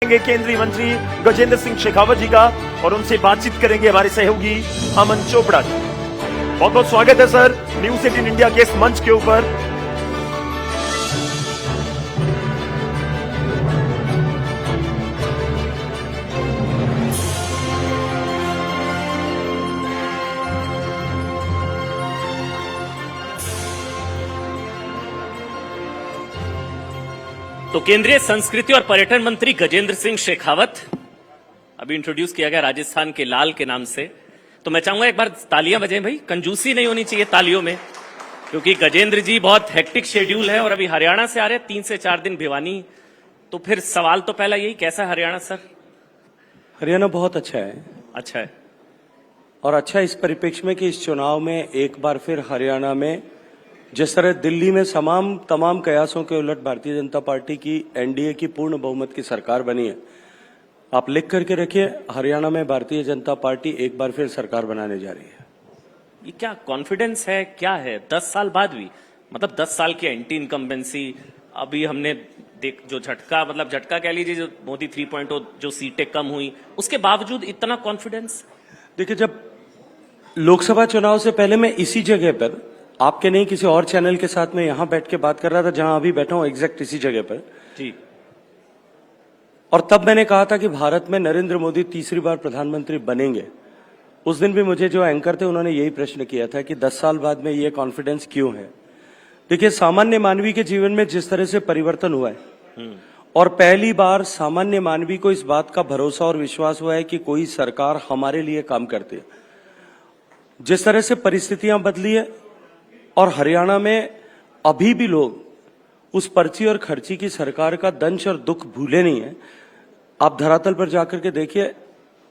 केंद्रीय मंत्री गजेंद्र सिंह शेखावत जी का और उनसे बातचीत करेंगे हमारे सहयोगी अमन चोपड़ा जी। बहुत बहुत स्वागत है सर न्यूज़ 18 इंडिया के इस मंच के ऊपर। तो केंद्रीय संस्कृति और पर्यटन मंत्री गजेंद्र सिंह शेखावत अभी इंट्रोड्यूस किया गया राजस्थान के लाल के नाम से। तो मैं चाहूंगा एक बार तालियां बजें भाई, कंजूसी नहीं होनी चाहिए तालियों में, क्योंकि गजेंद्र जी बहुत हेक्टिक शेड्यूल है और अभी हरियाणा से आ रहे हैं 3 से 4 दिन भिवानी। तो फिर सवाल तो पहला यही, कैसा है हरियाणा सर? हरियाणा बहुत अच्छा है। अच्छा है, और अच्छा इस परिप्रेक्ष्य में कि इस चुनाव में एक बार फिर हरियाणा में जिस तरह दिल्ली में तमाम कयासों के उलट भारतीय जनता पार्टी की एनडीए की पूर्ण बहुमत की सरकार बनी है। आप लिख करके रखिए, हरियाणा में भारतीय जनता पार्टी एक बार फिर सरकार बनाने जा रही है। ये क्या कॉन्फिडेंस है, क्या है? 10 साल बाद भी, मतलब 10 साल की एंटी इनकम्बेंसी, अभी हमने जो झटका कह लीजिए, जो मोदी 3.0 जो सीटें कम हुई, उसके बावजूद इतना कॉन्फिडेंस। देखिए, जब लोकसभा चुनाव से पहले मैं इसी जगह पर, आपके नहीं किसी और चैनल के साथ में यहां बैठ के बात कर रहा था जहां अभी बैठा हूं, एग्जैक्ट इसी जगह पर जी, और तब मैंने कहा था कि भारत में नरेंद्र मोदी तीसरी बार प्रधानमंत्री बनेंगे। उस दिन भी मुझे जो एंकर थे उन्होंने यही प्रश्न किया था कि 10 साल बाद में ये कॉन्फिडेंस क्यों है। देखिए, सामान्य मानवी के जीवन में जिस तरह से परिवर्तन हुआ है और पहली बार सामान्य मानवी को इस बात का भरोसा और विश्वास हुआ है कि कोई सरकार हमारे लिए काम करती है, जिस तरह से परिस्थितियां बदली है और हरियाणा में अभी भी लोग उस पर्ची और खर्ची की सरकार का दंश और दुख भूले नहीं है। आप धरातल पर जाकर के देखिए,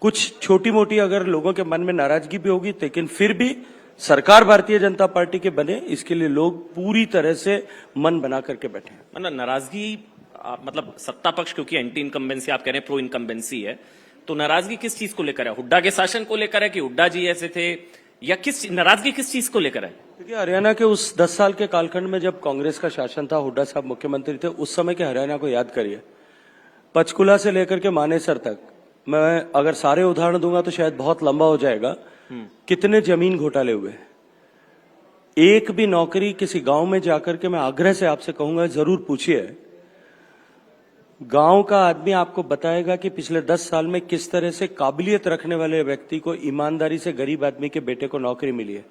कुछ छोटी मोटी अगर लोगों के मन में नाराजगी भी होगी, लेकिन फिर भी सरकार भारतीय जनता पार्टी के बने, इसके लिए लोग पूरी तरह से मन बना करके बैठे हैं। मतलब नाराजगी, मतलब सत्ता पक्ष क्योंकि एंटी इनकम्बेंसी आप कह रहे हैं, प्रो इनकम्बेंसी है, तो नाराजगी किस चीज को लेकर है? हुड्डा के शासन को लेकर है कि हुड्डा जी ऐसे थे, या नाराजगी किस चीज को लेकर है? देखिए, हरियाणा के उस 10 साल के कालखंड में जब कांग्रेस का शासन था, हुड्डा साहब मुख्यमंत्री थे, उस समय के हरियाणा को याद करिए। पंचकुला से लेकर के मानेसर तक, मैं अगर सारे उदाहरण दूंगा तो शायद बहुत लंबा हो जाएगा। कितने जमीन घोटाले हुए, एक भी नौकरी किसी गांव में जाकर के, मैं आग्रह से आपसे कहूंगा जरूर पूछिए, गांव का आदमी आपको बताएगा कि पिछले 10 साल में किस तरह से काबिलियत रखने वाले व्यक्ति को ईमानदारी से गरीब आदमी के बेटे को नौकरी मिली है।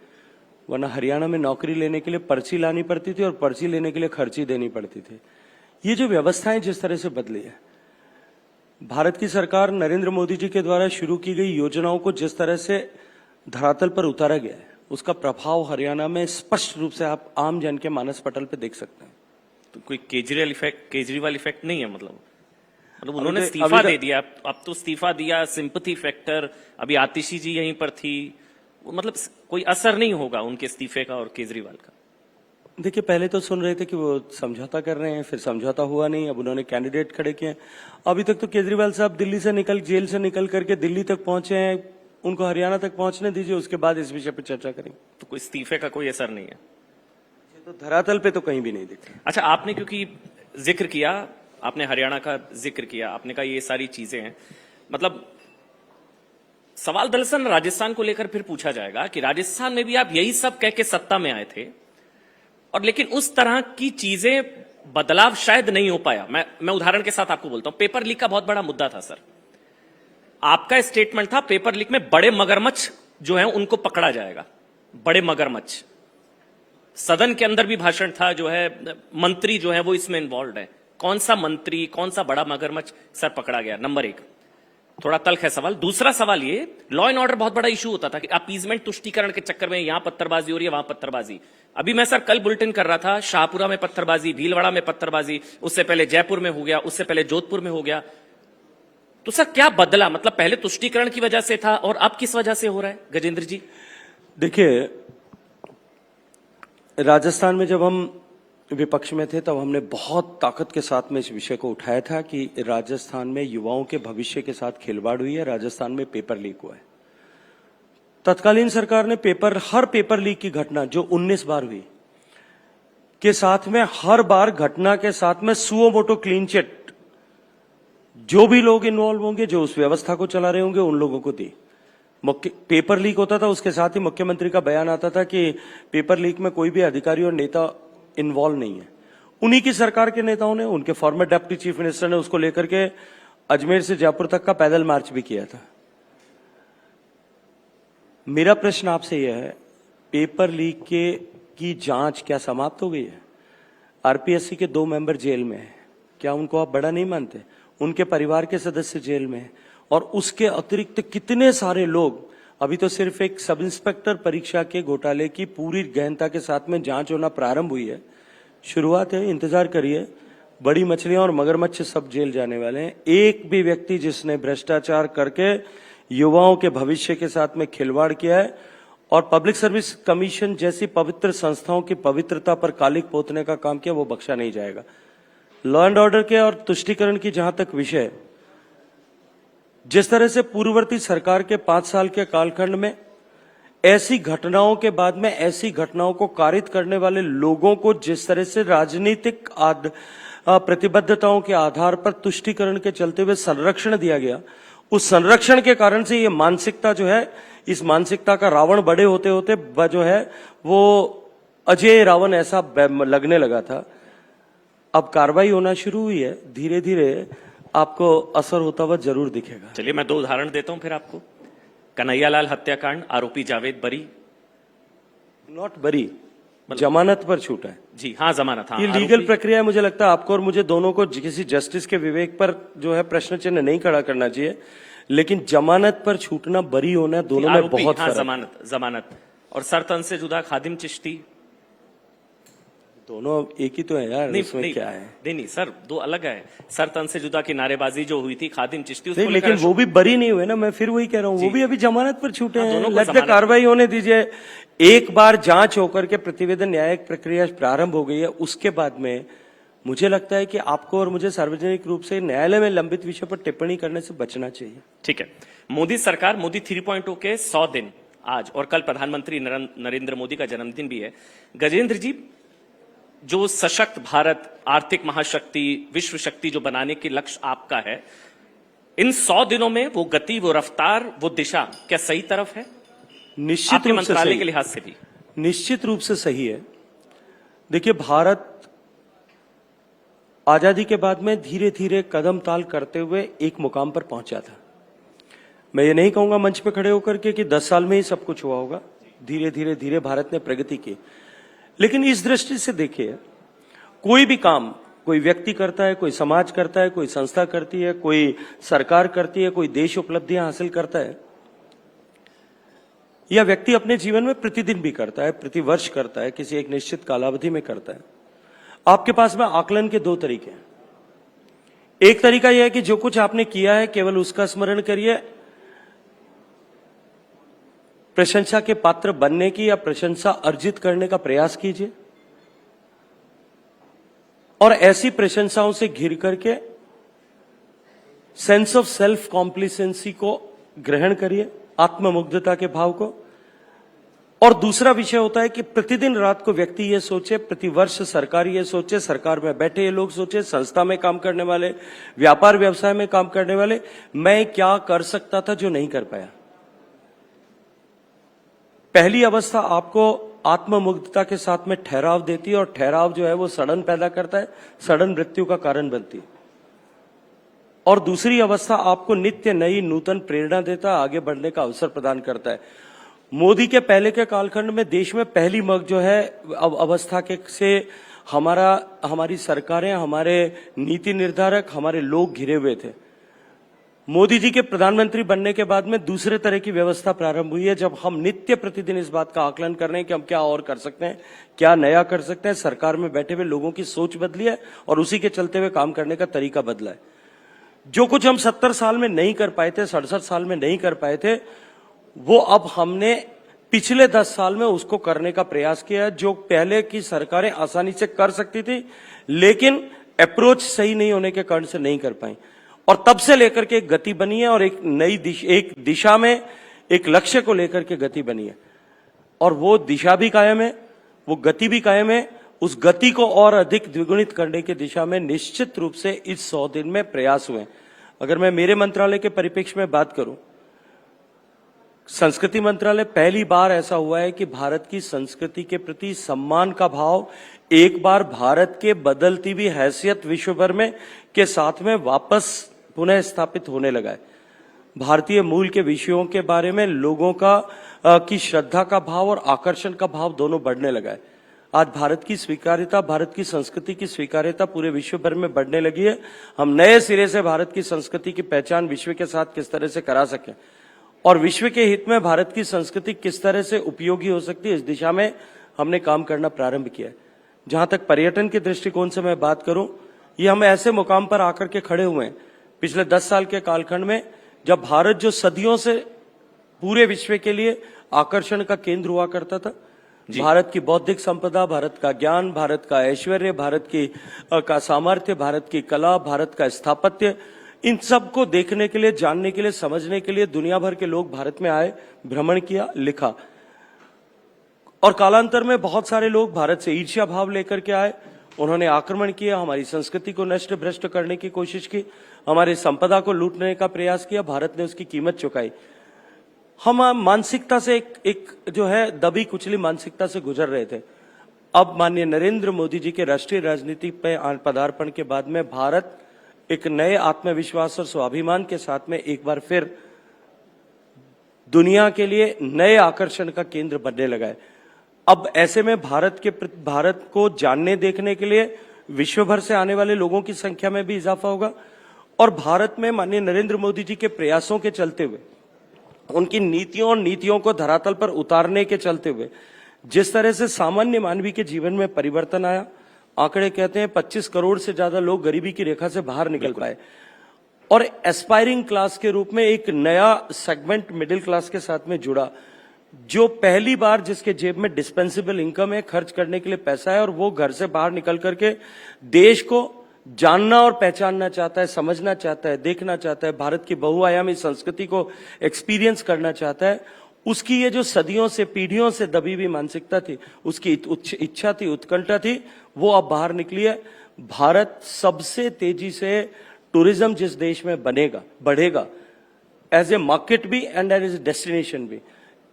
वरना हरियाणा में नौकरी लेने के लिए पर्ची लानी पड़ती थी और पर्ची लेने के लिए खर्ची देनी पड़ती थी। ये जो व्यवस्थाएं जिस तरह से बदली है, भारत की सरकार नरेंद्र मोदी जी के द्वारा शुरू की गई योजनाओं को जिस तरह से धरातल पर उतारा गया है, उसका प्रभाव हरियाणा में स्पष्ट रूप से आप आम जन के मानस पटल पर देख सकते हैं। तो कोई केजरीवाल इफेक्ट नहीं है? मतलब उन्होंने इस्तीफा दे दिया, अब तो इस्तीफा दिया, सिंपैथी फैक्टर, अभी आतिशी जी यहीं पर थी, मतलब कोई असर नहीं होगा उनके इस्तीफे का और केजरीवाल का? देखिए, पहले तो सुन रहे थे कि वो समझौता कर रहे हैं, फिर समझौता हुआ नहीं, अब उन्होंने कैंडिडेट खड़े किए। अभी तक तो केजरीवाल साहब दिल्ली से जेल से निकल करके दिल्ली तक पहुंचे हैं, उनको हरियाणा तक पहुंचने दीजिए, उसके बाद इस विषय पर चर्चा करेंगे। तो कोई इस्तीफे का कोई असर नहीं है? तो धरातल पे तो कहीं भी नहीं दिख रहा। अच्छा, आपने क्योंकि जिक्र किया, आपने हरियाणा का जिक्र किया, आपने कहा ये सारी चीजें हैं, मतलब सवाल दरअसल राजस्थान को लेकर फिर पूछा जाएगा कि राजस्थान में भी आप यही सब कह के सत्ता में आए थे, और लेकिन उस तरह की चीजें, बदलाव शायद नहीं हो पाया। मैं उदाहरण के साथ आपको बोलता हूं, पेपर लीक का बहुत बड़ा मुद्दा था सर। आपका स्टेटमेंट था पेपर लीक में बड़े मगरमच्छ जो है उनको पकड़ा जाएगा, बड़े मगरमच्छ। सदन के अंदर भी भाषण था, जो है मंत्री जो है वो इसमें इन्वॉल्व है। कौन सा मंत्री, कौन सा बड़ा मगरमच्छ सर पकड़ा गया? नंबर 1, थोड़ा तल्ख है सवाल। दूसरा सवाल ये, लॉ एंड ऑर्डर बहुत बड़ा इशू होता था कि अपीजमेंट, तुष्टीकरण के चक्कर में यहां पत्थरबाजी हो रही है, वहां पत्थरबाजी। अभी मैं सर कल बुलेटिन कर रहा था, शाहपुरा में पत्थरबाजी, भीलवाड़ा में पत्थरबाजी, उससे पहले जयपुर में हो गया, उससे पहले जोधपुर में हो गया। तो सर क्या बदला? मतलब पहले तुष्टीकरण की वजह से था और अब किस वजह से हो रहा है गजेंद्र जी? देखिए, राजस्थान में जब हम विपक्ष में थे तब हमने बहुत ताकत के साथ में इस विषय को उठाया था कि राजस्थान में युवाओं के भविष्य के साथ खिलवाड़ हुई है, राजस्थान में पेपर लीक हुआ है। तत्कालीन सरकार ने हर पेपर लीक की घटना जो 19 बार हुई के साथ में, हर बार घटना के साथ में सुओ मोटो क्लीन चिट जो भी लोग इन्वॉल्व होंगे, जो उस व्यवस्था को चला रहे होंगे, उन लोगों को दी। पेपर लीक होता था, उसके साथ ही मुख्यमंत्री का बयान आता था कि पेपर लीक में कोई भी अधिकारी और नेता इन्वॉल्व नहीं है। उन्हीं की सरकार के नेताओं ने, उनके फॉर्मर डिप्टी चीफ मिनिस्टर ने उसको लेकर के अजमेर से जयपुर तक का पैदल मार्च भी किया था। मेरा प्रश्न आपसे यह है, पेपर लीक की जांच क्या समाप्त हो गई है? आरपीएससी के 2 मेंबर जेल में हैं, क्या उनको आप बड़ा नहीं मानते? उनके परिवार के सदस्य जेल में हैं, और उसके अतिरिक्त कितने सारे लोग, अभी तो सिर्फ एक सब इंस्पेक्टर परीक्षा के घोटाले की पूरी गहनता के साथ में जांच होना प्रारंभ हुई है, शुरुआत है, इंतजार करिए। बड़ी मछलियां और मगरमच्छ सब जेल जाने वाले हैं। एक भी व्यक्ति जिसने भ्रष्टाचार करके युवाओं के भविष्य के साथ में खिलवाड़ किया है और पब्लिक सर्विस कमीशन जैसी पवित्र संस्थाओं की पवित्रता पर कालिक पोतने का काम किया, वो बख्शा नहीं जाएगा। लॉ एंड ऑर्डर के और तुष्टीकरण की जहां तक विषय, जिस तरह से पूर्ववर्ती सरकार के 5 साल के कालखंड में ऐसी घटनाओं के बाद में ऐसी घटनाओं को कारित करने वाले लोगों को जिस तरह से राजनीतिक प्रतिबद्धताओं के आधार पर तुष्टीकरण के चलते हुए संरक्षण दिया गया, उस संरक्षण के कारण से ये मानसिकता जो है, इस मानसिकता का रावण बड़े होते होते जो है वो अजय रावण ऐसा लगने लगा था। अब कार्रवाई होना शुरू हुई है, धीरे धीरे आपको असर होता हुआ जरूर दिखेगा। चलिए मैं 2 उदाहरण देता हूं फिर आपको। कन्हैयालाल हत्याकांड, आरोपी जावेद बरी, नॉट बरी, जमानत पर छूटा है। जी हाँ, जमानत। हाँ, ये लीगल प्रक्रिया है। मुझे लगता है आपको और मुझे दोनों को किसी जस्टिस के विवेक पर जो है प्रश्न चिन्ह नहीं खड़ा करना चाहिए, लेकिन जमानत पर छूटना, बरी होना, दोनों में बहुत हाँ, फर्क। जमानत और सरतन से जुदा खादिम चिश्ती, दोनों एक ही तो है यार। इसमें क्या है? नहीं सर, 2 अलग है। सरतन से जुदा की नारेबाजी जो हुई थी, खादिम चिश्ती, उसको लेकिन वो भी बरी नहीं हुए ना। मैं फिर वही कह रहा हूँ, वो भी अभी जमानत पर छूटे हैं। दोनों को लेट द कार्रवाई होने दीजिए। एक बार जांच होकर के प्रतिवेदन न्यायिक प्रक्रिया प्रारंभ हो गई है, उसके बाद में मुझे लगता है कि आपको और मुझे सार्वजनिक रूप से न्यायालय में लंबित विषय पर टिप्पणी करने से बचना चाहिए। ठीक है। मोदी सरकार, मोदी 3.0 के 100 दिन आज, और कल प्रधानमंत्री नरेंद्र मोदी का जन्मदिन भी है। गजेंद्र जी, जो सशक्त भारत, आर्थिक महाशक्ति, विश्व शक्ति जो बनाने के लक्ष्य आपका है, इन 100 दिनों में वो गति, वो रफ्तार, वो दिशा क्या सही तरफ है? निश्चित रूप से मंत्रालय सही, के लिहाज से भी निश्चित रूप से सही है। देखिए, भारत आजादी के बाद में धीरे धीरे कदम ताल करते हुए एक मुकाम पर पहुंचा था। मैं ये नहीं कहूंगा मंच पे खड़े होकर के कि 10 साल में ही सब कुछ हुआ होगा। धीरे धीरे धीरे भारत ने प्रगति की। लेकिन इस दृष्टि से देखिए, कोई भी काम कोई व्यक्ति करता है, कोई समाज करता है, कोई संस्था करती है, कोई सरकार करती है, कोई देश उपलब्धियां हासिल करता है, या व्यक्ति अपने जीवन में प्रतिदिन भी करता है, प्रतिवर्ष करता है, किसी एक निश्चित कालावधि में करता है। आपके पास में आकलन के 2 तरीके हैं। एक तरीका यह है कि जो कुछ आपने किया है केवल उसका स्मरण करिए, प्रशंसा के पात्र बनने की या प्रशंसा अर्जित करने का प्रयास कीजिए, और ऐसी प्रशंसाओं से घिर करके सेंस ऑफ सेल्फ कॉम्प्लिसेंसी को ग्रहण करिए, आत्ममुग्धता के भाव को। और दूसरा विषय होता है कि प्रतिदिन रात को व्यक्ति ये सोचे, प्रतिवर्ष सरकार ये सोचे, सरकार में बैठे ये लोग सोचे, संस्था में काम करने वाले, व्यापार व्यवसाय में काम करने वाले, मैं क्या कर सकता था जो नहीं कर पाया। पहली अवस्था आपको आत्ममुग्धता के साथ में ठहराव देती है, और ठहराव जो है वो सड़न पैदा करता है, सड़न मृत्यु का कारण बनती है। और दूसरी अवस्था आपको नित्य नई नूतन प्रेरणा देता है, आगे बढ़ने का अवसर प्रदान करता है। मोदी के पहले के कालखंड में देश में पहली मग जो है अवस्था के से हमारी सरकारें, हमारे नीति निर्धारक, हमारे लोग घिरे हुए थे। मोदी जी के प्रधानमंत्री बनने के बाद में दूसरे तरह की व्यवस्था प्रारंभ हुई है, जब हम नित्य प्रतिदिन इस बात का आकलन कर रहे हैं कि हम क्या और कर सकते हैं, क्या नया कर सकते हैं। सरकार में बैठे हुए लोगों की सोच बदली है और उसी के चलते हुए काम करने का तरीका बदला है। जो कुछ हम 70 साल में नहीं कर पाए थे, 67 साल में नहीं कर पाए थे, वो अब हमने पिछले 10 साल में उसको करने का प्रयास किया है, जो पहले की सरकारें आसानी से कर सकती थी, लेकिन अप्रोच सही नहीं होने के कारण से नहीं कर पाई। और तब से लेकर के एक गति बनी है, और एक नई दिशा में एक लक्ष्य को लेकर के गति बनी है, और वो दिशा भी कायम है, वो गति भी कायम है। उस गति को और अधिक द्विगुणित करने की दिशा में निश्चित रूप से इस 100 दिन में प्रयास हुए। अगर मैं मेरे मंत्रालय के परिप्रेक्ष्य में बात करूं, संस्कृति मंत्रालय पहली बार ऐसा हुआ है कि भारत की संस्कृति के प्रति सम्मान का भाव एक बार भारत के बदलती हुई हैसियत विश्व भर में के साथ में वापस पुनः स्थापित होने लगा है। भारतीय मूल के विषयों के बारे में लोगों की श्रद्धा का भाव और आकर्षण का भाव दोनों बढ़ने लगा है। आज भारत की स्वीकार्यता, भारत की संस्कृति की स्वीकार्यता पूरे विश्व भर में बढ़ने लगी है। हम नए सिरे से भारत की संस्कृति की पहचान विश्व के साथ किस तरह से करा सकें और विश्व के हित में भारत की संस्कृति किस तरह से उपयोगी हो सकती है, इस दिशा में हमने काम करना प्रारंभ किया है। जहां तक पर्यटन के दृष्टिकोण से मैं बात करूं, ये हम ऐसे मुकाम पर आकर के खड़े हुए हैं पिछले 10 साल के कालखंड में, जब भारत जो सदियों से पूरे विश्व के लिए आकर्षण का केंद्र हुआ करता था। भारत की बौद्धिक संपदा, भारत का ज्ञान, भारत का ऐश्वर्य, भारत की का सामर्थ्य, भारत की कला, भारत का स्थापत्य, इन सब को देखने के लिए, जानने के लिए, समझने के लिए दुनिया भर के लोग भारत में आए, भ्रमण किया, लिखा। और कालांतर में बहुत सारे लोग भारत से ईर्ष्या भाव लेकर के आए। उन्होंने आक्रमण किया, हमारी संस्कृति को नष्ट भ्रष्ट करने की कोशिश की, हमारी संपदा को लूटने का प्रयास किया। भारत ने उसकी कीमत चुकाई। हम मानसिकता से एक जो है दबी कुचली मानसिकता से गुजर रहे थे। अब माननीय नरेंद्र मोदी जी के राष्ट्रीय राजनीति पे पदार्पण के बाद में भारत एक नए आत्मविश्वास और स्वाभिमान के साथ में एक बार फिर दुनिया के लिए नए आकर्षण का केंद्र बनने लगा है। अब ऐसे में भारत को जानने देखने के लिए विश्व भर से आने वाले लोगों की संख्या में भी इजाफा होगा और भारत में माननीय नरेंद्र मोदी जी के प्रयासों के चलते हुए, उनकी नीतियों को धरातल पर उतारने के चलते हुए जिस तरह से सामान्य मानवी के जीवन में परिवर्तन आया, आंकड़े कहते हैं 25 करोड़ से ज्यादा लोग गरीबी की रेखा से बाहर निकल पाए और एस्पायरिंग क्लास के रूप में एक नया सेगमेंट मिडिल क्लास के साथ में जुड़ा, जो पहली बार जिसके जेब में डिस्पेंसेबल इनकम है, खर्च करने के लिए पैसा है और वो घर से बाहर निकल करके देश को जानना और पहचानना चाहता है, समझना चाहता है, देखना चाहता है, भारत की बहुआयामी संस्कृति को एक्सपीरियंस करना चाहता है। उसकी ये जो सदियों से, पीढ़ियों से दबी हुई मानसिकता थी, उसकी इच्छा थी, उत्कंठा थी, वो अब बाहर निकली है। भारत सबसे तेजी से टूरिज्म जिस देश में बढ़ेगा एज ए मार्केट भी एंड एज ए डेस्टिनेशन भी,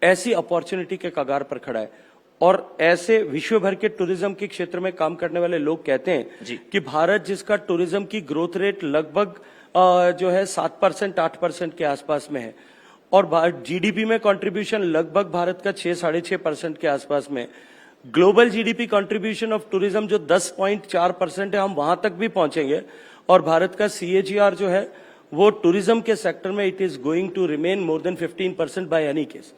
ऐसी अपॉर्चुनिटी के कगार पर खड़ा है। और ऐसे विश्व भर के टूरिज्म के क्षेत्र में काम करने वाले लोग कहते हैं कि भारत जिसका टूरिज्म की ग्रोथ रेट लगभग जो है 7% 8% के आसपास में है और जीडीपी में कंट्रीब्यूशन लगभग भारत का 6-6.5% के आसपास में, global GDP contribution of tourism जो 10.4% है, हम वहां तक भी पहुंचेंगे और भारत का CAGR जो है वो टूरिज्म के सेक्टर में it is going to remain more than 15% by any case.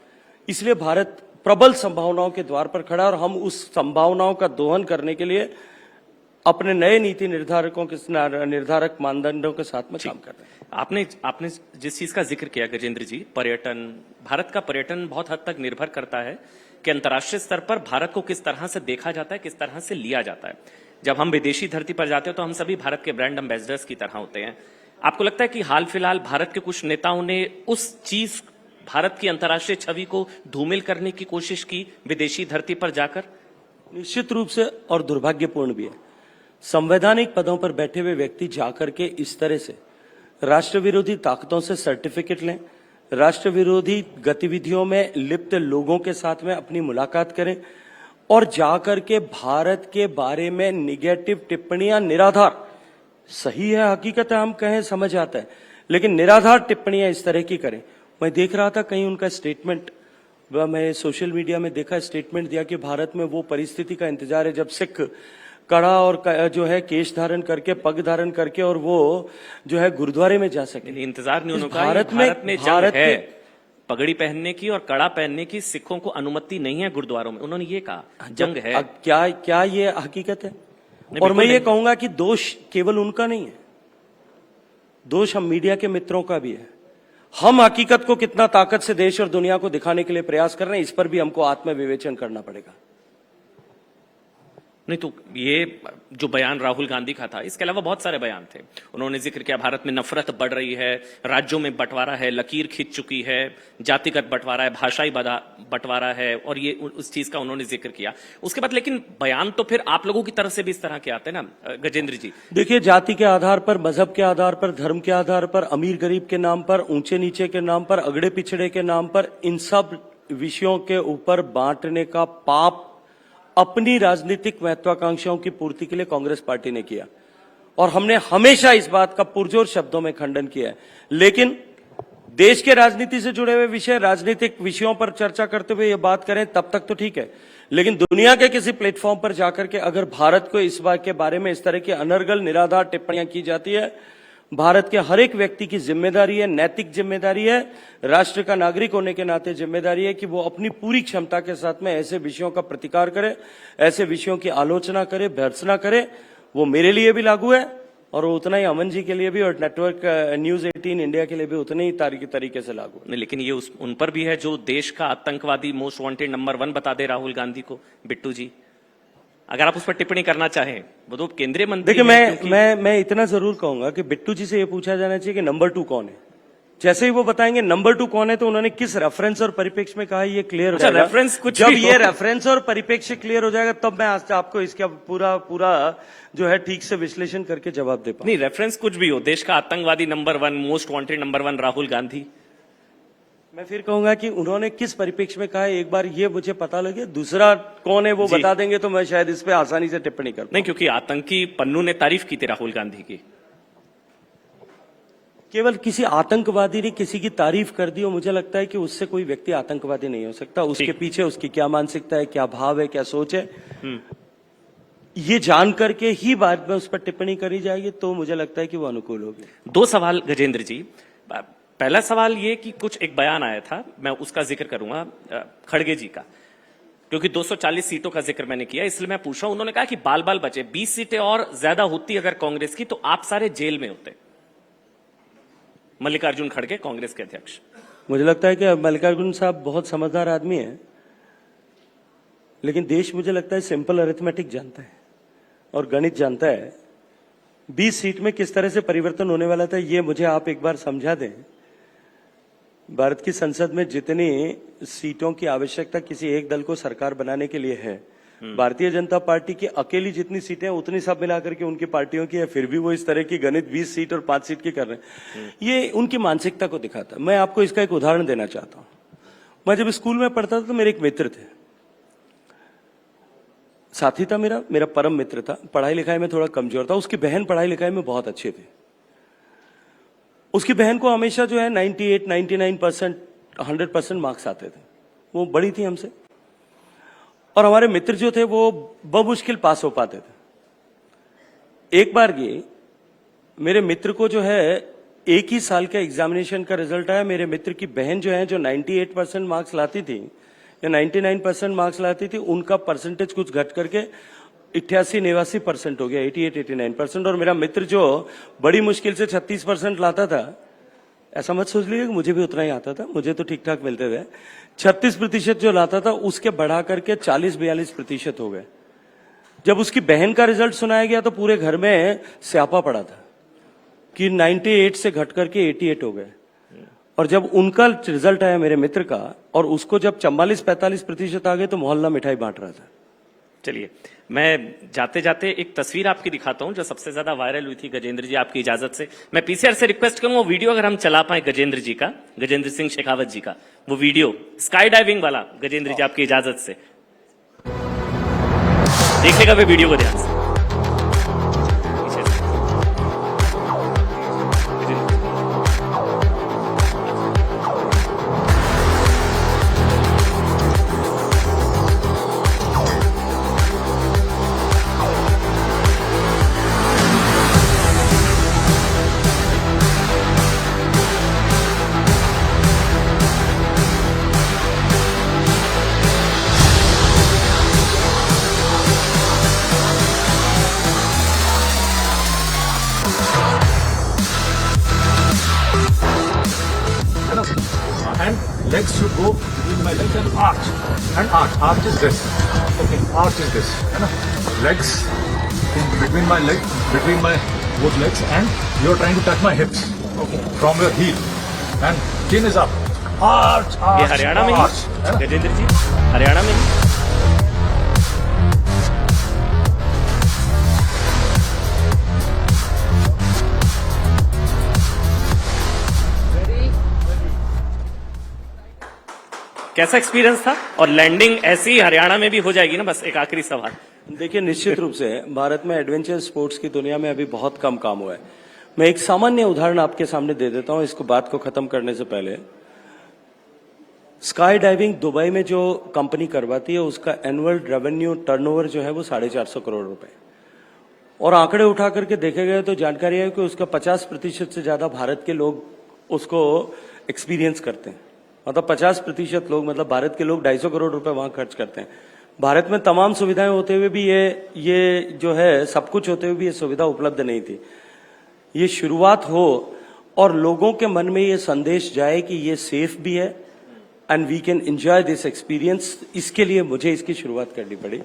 इसलिए भारत प्रबल संभावनाओं के द्वार पर खड़ा और हम उस संभावनाओं का दोहन करने के लिए अपने नए नीति निर्धारक मानदंडों के साथ में काम कर रहे हैं। आपने जिस चीज का जिक्र किया गजेंद्र जी, पर्यटन, भारत का पर्यटन बहुत हद तक निर्भर करता है कि अंतर्राष्ट्रीय स्तर पर भारत को किस तरह से देखा जाता है, किस तरह से लिया जाता है। जब हम विदेशी धरती पर जाते हैं तो हम सभी भारत के ब्रांड एम्बेसडर्स की तरह होते हैं। आपको लगता है कि हाल फिलहाल भारत के कुछ नेताओं ने उस चीज, भारत की अंतर्राष्ट्रीय छवि को धूमिल करने की कोशिश की विदेशी धरती पर जाकर? निश्चित रूप से, और दुर्भाग्यपूर्ण भी है। संवैधानिक पदों पर बैठे हुए व्यक्ति जाकर के इस तरह से राष्ट्र विरोधी ताकतों से सर्टिफिकेट लें, राष्ट्र विरोधी गतिविधियों में लिप्त लोगों के साथ में अपनी मुलाकात करें और जाकर के भारत के बारे में निगेटिव टिप्पणियां, निराधार, सही है, हकीकत है, हम कहें समझ आता है, लेकिन निराधार टिप्पणियां इस तरह की करें। मैं देख रहा था कहीं उनका स्टेटमेंट, मैं सोशल मीडिया में देखा, स्टेटमेंट दिया कि भारत में वो परिस्थिति का इंतजार है जब सिख कड़ा और जो है केश धारण करके, पग धारण करके और वो जो है गुरुद्वारे में जा सके। इंतजार नहीं होने का, भारत में जंग है पगड़ी पहनने की और कड़ा पहनने की, सिखों को अनुमति नहीं है गुरुद्वारों में, उन्होंने ये कहा, जंग है। क्या ये हकीकत है? और मैं ये कहूंगा कि दोष केवल उनका नहीं है, दोष हम मीडिया के मित्रों का भी है। हम हकीकत को कितना ताकत से देश और दुनिया को दिखाने के लिए प्रयास कर रहे हैं, इस पर भी हमको आत्मविवेचन करना पड़ेगा। नहीं तो ये जो बयान राहुल गांधी का था, इसके अलावा बहुत सारे बयान थे। उन्होंने जिक्र किया भारत में नफरत बढ़ रही है, राज्यों में बंटवारा है, लकीर खिंच चुकी है, जातिगत बंटवारा है, भाषाई बंटवारा है, और ये उस चीज का उन्होंने जिक्र किया। उसके बाद लेकिन बयान तो फिर आप लोगों की तरफ से भी इस तरह के आते हैं ना गजेंद्र जी। देखिए, जाति के आधार पर, मजहब के आधार पर, धर्म के आधार पर, अमीर गरीब के नाम पर, ऊंचे नीचे के नाम पर, अगड़े पिछड़े के नाम पर, इन सब विषयों के ऊपर बांटने का पाप अपनी राजनीतिक महत्वाकांक्षाओं की पूर्ति के लिए कांग्रेस पार्टी ने किया, और हमने हमेशा इस बात का पुरजोर शब्दों में खंडन किया है। लेकिन देश के राजनीति से जुड़े हुए विषय, राजनीतिक विषयों पर चर्चा करते हुए ये बात करें तब तक तो ठीक है, लेकिन दुनिया के किसी प्लेटफॉर्म पर जाकर के अगर भारत को इस बात के बारे में इस तरह की अनर्गल निराधार टिप्पणियां की जाती है, भारत के हर एक व्यक्ति की जिम्मेदारी है, नैतिक जिम्मेदारी है, राष्ट्र का नागरिक होने के नाते जिम्मेदारी है कि वो अपनी पूरी क्षमता के साथ में ऐसे विषयों का प्रतिकार करे, ऐसे विषयों की आलोचना करे, भर्त्सना करे। वो मेरे लिए भी लागू है और वो उतना ही अमन जी के लिए भी, और नेटवर्क न्यूज 18 इंडिया के लिए भी उतने ही तरीके से लागू है। लेकिन ये उन पर भी है जो देश का आतंकवादी मोस्ट वांटेड नंबर 1 बता दे राहुल गांधी को, बिट्टू जी। अगर आप उस पर टिप्पणी करना चाहें, वो तो केंद्रीय मंत्री। देखिए, मैं इतना जरूर कहूंगा कि बिट्टू जी से ये पूछा जाना चाहिए कि नंबर 2 कौन है। जैसे ही वो बताएंगे नंबर 2 कौन है, तो उन्होंने किस रेफरेंस और परिप्रेक्ष्य में कहा, ये क्लियर हो जाएगा। रेफरेंस कुछ जब ये रेफरेंस और परिप्रेक्ष्य क्लियर हो जाएगा, तब मैं आज आपको इसका पूरा जो है ठीक से विश्लेषण करके जवाब दे पाऊंगा। नहीं, रेफरेंस कुछ भी हो, देश का आतंकवादी number 1, most wanted number 1 Rahul Gandhi. मैं फिर कहूंगा कि उन्होंने किस परिप्रेक्ष्य में कहा है, एक बार ये मुझे पता लगे, दूसरा कौन है वो बता देंगे तो मैं शायद इस पे आसानी से टिप्पणी कर। नहीं, क्योंकि आतंकी पन्नू ने तारीफ की थी राहुल गांधी की। केवल किसी आतंकवादी ने किसी की तारीफ कर दी और मुझे लगता है कि उससे कोई व्यक्ति आतंकवादी नहीं हो सकता। उसके पीछे उसकी क्या मानसिकता है, क्या भाव है, क्या सोच है, ये जान करके ही बाद में उस पर टिप्पणी करी जाएगी, तो मुझे लगता है कि वो अनुकूल होगी। 2 सवाल गजेंद्र जी। पहला सवाल ये कि कुछ एक बयान आया था, मैं उसका जिक्र करूंगा, खड़गे जी का, क्योंकि 240 सीटों का जिक्र मैंने किया, इसलिए मैं पूछ रहा हूं। उन्होंने कहा कि बाल बाल बचे, 20 सीटें और ज्यादा होती अगर कांग्रेस की, तो आप सारे जेल में होते। मल्लिकार्जुन खड़गे, कांग्रेस के अध्यक्ष। मुझे लगता है कि मल्लिकार्जुन साहब बहुत समझदार आदमी है, लेकिन देश मुझे लगता है सिंपल अरिथमेटिक जानता है और गणित जानता है। 20 सीट में किस तरह से परिवर्तन होने वाला था, ये मुझे आप एक बार समझा दें। भारत की संसद में जितनी सीटों की आवश्यकता किसी एक दल को सरकार बनाने के लिए है, भारतीय जनता पार्टी की अकेली जितनी सीटें उतनी सब मिलाकर के उनकी पार्टियों की है, फिर भी वो इस तरह की गणित 20 सीट और 5 सीट की कर रहे हैं। ये उनकी मानसिकता को दिखाता है। मैं आपको इसका एक उदाहरण देना चाहता हूं। मैं जब स्कूल में पढ़ता था तो मेरे एक मित्र थे, साथी था, मेरा परम मित्र था। पढ़ाई लिखाई में थोड़ा कमजोर था, उसकी बहन पढ़ाई लिखाई में बहुत अच्छी थी। उसकी बहन को हमेशा जो है 98, 99%, 100% मार्क्स आते थे। वो बड़ी थी हमसे, और हमारे मित्र जो थे वो बमुश्किल पास हो पाते थे। एक बार ये मेरे मित्र को जो है एक ही साल के एग्जामिनेशन का रिजल्ट आया, मेरे मित्र की बहन जो है, जो 98% मार्क्स लाती थी या 99% मार्क्स लाती थी, उनका परसेंटेज कुछ घट करके 88-89% हो गया, 88-89%। और मेरा मित्र जो बड़ी मुश्किल से 36% लाता था, ऐसा मत सोच लीजिए कि मुझे भी उतना ही आता था, मुझे तो ठीक ठाक मिलते थे। 36% जो लाता था उसके बढ़ा करके 40-42% हो गए। जब उसकी बहन का रिजल्ट सुनाया गया तो पूरे घर में स्यापा पड़ा था कि 98 से घट करके 88 हो गए। और जब उनका रिजल्ट आया मेरे मित्र का, और उसको जब 44-45% आ गए, तो मोहल्ला मिठाई बांट रहा था। चलिए, मैं जाते जाते एक तस्वीर आपकी दिखाता हूं जो सबसे ज्यादा वायरल हुई थी। गजेंद्र जी, आपकी इजाजत से मैं पीसीआर से रिक्वेस्ट करूंगा, वो वीडियो अगर हम चला पाए गजेंद्र जी का, गजेंद्र सिंह शेखावत जी का वो वीडियो, स्काई डाइविंग वाला, गजेंद्र जी आपकी इजाजत से देखिएगा वे वीडियो को ध्यान से। And legs should go between my legs and arch. And arch is this. Okay, arch is this, है ना? Legs in between my both legs, and you're trying to touch my hips. Okay. From your heel, and chin is up. Arch, arch. ये हरियाणा में arch, है ही ना? गजेंद्र जी, हरियाणा में ही कैसा experience था? और लैंडिंग ऐसी हरियाणा में भी हो जाएगी ना? बस एक आखिरी सवाल। देखिए, निश्चित रूप से भारत में एडवेंचर स्पोर्ट्स की दुनिया में अभी बहुत कम काम हुआ है। मैं एक सामान्य उदाहरण आपके सामने दे देता हूं इसको बात को खत्म करने से पहले। स्काई डाइविंग दुबई में जो कंपनी करवाती है उसका एनुअल रेवेन्यू टर्नओवर जो है वो 450 करोड़ रुपए, और आंकड़े उठा करके देखे गए तो जानकारी है कि उसका 50% से ज्यादा भारत के लोग उसको एक्सपीरियंस करते हैं। मतलब 50% लोग, मतलब भारत के लोग 250 करोड़ रुपए वहां खर्च करते हैं। भारत में तमाम सुविधाएं होते हुए भी ये जो है सब कुछ होते हुए भी ये सुविधा उपलब्ध नहीं थी। ये शुरुआत हो और लोगों के मन में ये संदेश जाए कि ये सेफ भी है and we can enjoy this experience, इसके लिए मुझे इसकी शुरुआत करनी पड़ी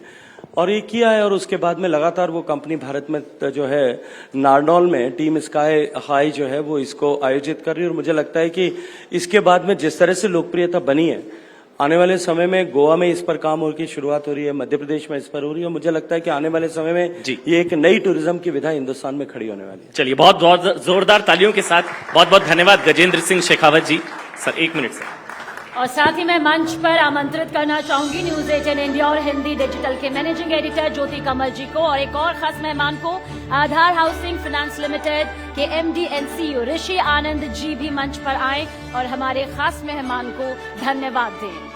और ये किया है। और उसके बाद में लगातार वो कंपनी भारत में जो है नारनौल में टीम स्काई हाई जो है वो इसको आयोजित कर रही है। और मुझे लगता है कि इसके बाद में जिस तरह से लोकप्रियता बनी है, आने वाले समय में गोवा में इस पर काम होने की शुरुआत हो रही है, मध्य प्रदेश में इस पर हो रही है, और मुझे लगता है कि आने वाले समय में जी, ये एक नई टूरिज्म की विधा हिंदुस्तान में खड़ी होने वाली है। चलिए, बहुत बहुत जोरदार तालियों के साथ बहुत बहुत धन्यवाद Gajendra Singh Shekhawat ji. Sir 1 minute sir. और साथ ही मैं मंच पर आमंत्रित करना चाहूंगी न्यूज 18 इंडिया और हिंदी डिजिटल के मैनेजिंग एडिटर ज्योति कमल जी को, और एक और खास मेहमान को आधार हाउसिंग फाइनेंस लिमिटेड के MD and CEO ऋषि आनंद जी भी मंच पर आए और हमारे खास मेहमान को धन्यवाद दें।